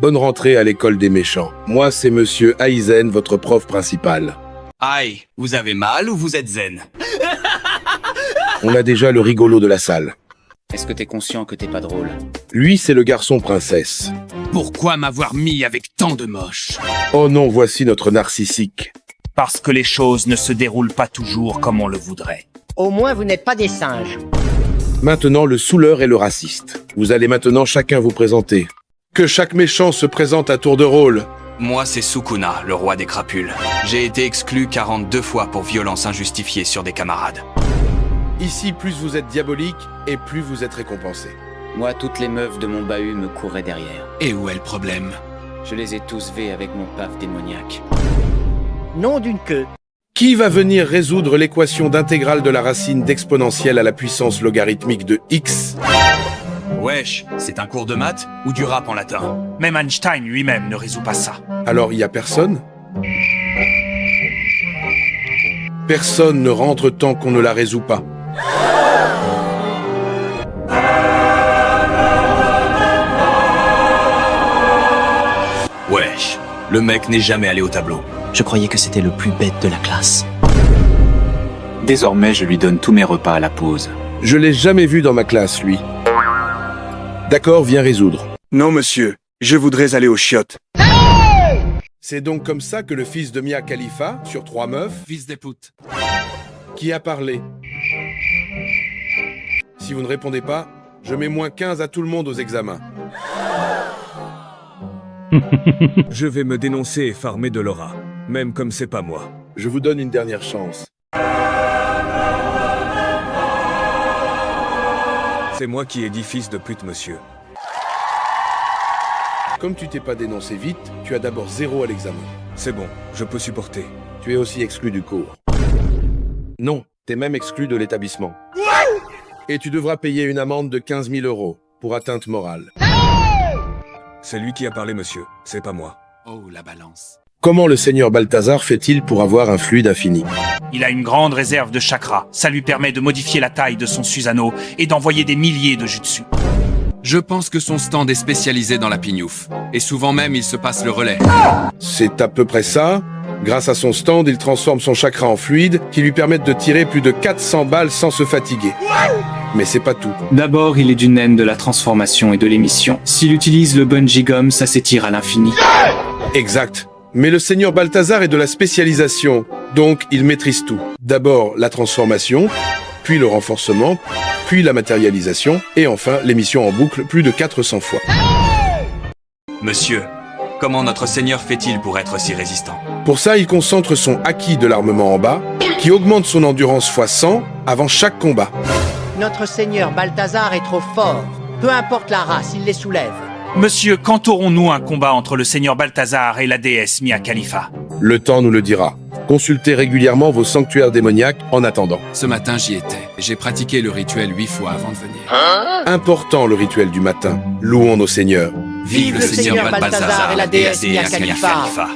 Bonne rentrée à l'école des méchants. Moi, c'est monsieur Aizen, votre prof principal. Aïe, vous avez mal ou vous êtes zen? On a déjà le rigolo de la salle. Est-ce que t'es conscient que t'es pas drôle? Lui, c'est le garçon princesse. Pourquoi m'avoir mis avec tant de moches? Oh non, voici notre narcissique. Parce que les choses ne se déroulent pas toujours comme on le voudrait. Au moins, vous n'êtes pas des singes. Maintenant, le saouleur et le raciste. Vous allez maintenant chacun vous présenter. Que chaque méchant se présente à tour de rôle. Moi, c'est Sukuna, le roi des crapules. J'ai été exclu 42 fois pour violence injustifiée sur des camarades. Ici, plus vous êtes diabolique et plus vous êtes récompensé. Moi, toutes les meufs de mon bahut me couraient derrière. Et où est le problème? Je les ai tous vés avec mon paf démoniaque. Nom d'une queue. Qui va venir résoudre l'équation d'intégrale de la racine d'exponentielle à la puissance logarithmique de x? Wesh, c'est un cours de maths ou du rap en latin? Même Einstein lui-même ne résout pas ça. Alors, il y a personne? Personne ne rentre tant qu'on ne la résout pas. Wesh, le mec n'est jamais allé au tableau. Je croyais que c'était le plus bête de la classe. Désormais, je lui donne tous mes repas à la pause. Je l'ai jamais vu dans ma classe, lui. D'accord, viens résoudre. Non, monsieur. Je voudrais aller aux chiottes. C'est donc comme ça que le fils de Mia Khalifa, sur 3 meufs, Fils des putes. qui a parlé. Si vous ne répondez pas, je mets moins 15 à tout le monde aux examens. Je vais me dénoncer et farmer de l'aura, même comme c'est pas moi. Je vous donne une dernière chance. C'est moi qui ai dit fils de pute, monsieur. Comme tu t'es pas dénoncé vite, tu as d'abord 0 à l'examen. C'est bon, je peux supporter. Tu es aussi exclu du cours. Non, t'es même exclu de l'établissement. Et tu devras payer une amende de 15 000 € pour atteinte morale. C'est lui qui a parlé, monsieur, c'est pas moi. Oh, la balance. Comment le seigneur Balthazar fait-il pour avoir un fluide infini? Il a une grande réserve de chakras. Ça lui permet de modifier la taille de son Susanoo et d'envoyer des milliers de jutsu. Je pense que son stand est spécialisé dans la pignouf. Et souvent même, il se passe le relais. C'est à peu près ça. Grâce à son stand, il transforme son chakra en fluide qui lui permettent de tirer plus de 400 balles sans se fatiguer. Mais c'est pas tout. D'abord, il est du naine de la transformation et de l'émission. S'il utilise le bungee gum, ça s'étire à l'infini. Exact. Mais le seigneur Balthazar est de la spécialisation, donc il maîtrise tout. D'abord la transformation, puis le renforcement, puis la matérialisation, et enfin l'émission en boucle plus de 400 fois. Monsieur, comment notre seigneur fait-il pour être si résistant? Pour ça, il concentre son acquis de l'armement en bas, qui augmente son endurance fois 100 avant chaque combat. Notre seigneur Balthazar est trop fort. Peu importe la race, il les soulève. Monsieur, quand aurons-nous un combat entre le seigneur Balthazar et la déesse Mia Khalifa? Le temps nous le dira. Consultez régulièrement vos sanctuaires démoniaques en attendant. Ce matin, j'y étais. J'ai pratiqué le rituel 8 fois avant de venir. Important le rituel du matin. Louons nos seigneurs. Vive le seigneur Balthazar et la déesse Mia Khalifa.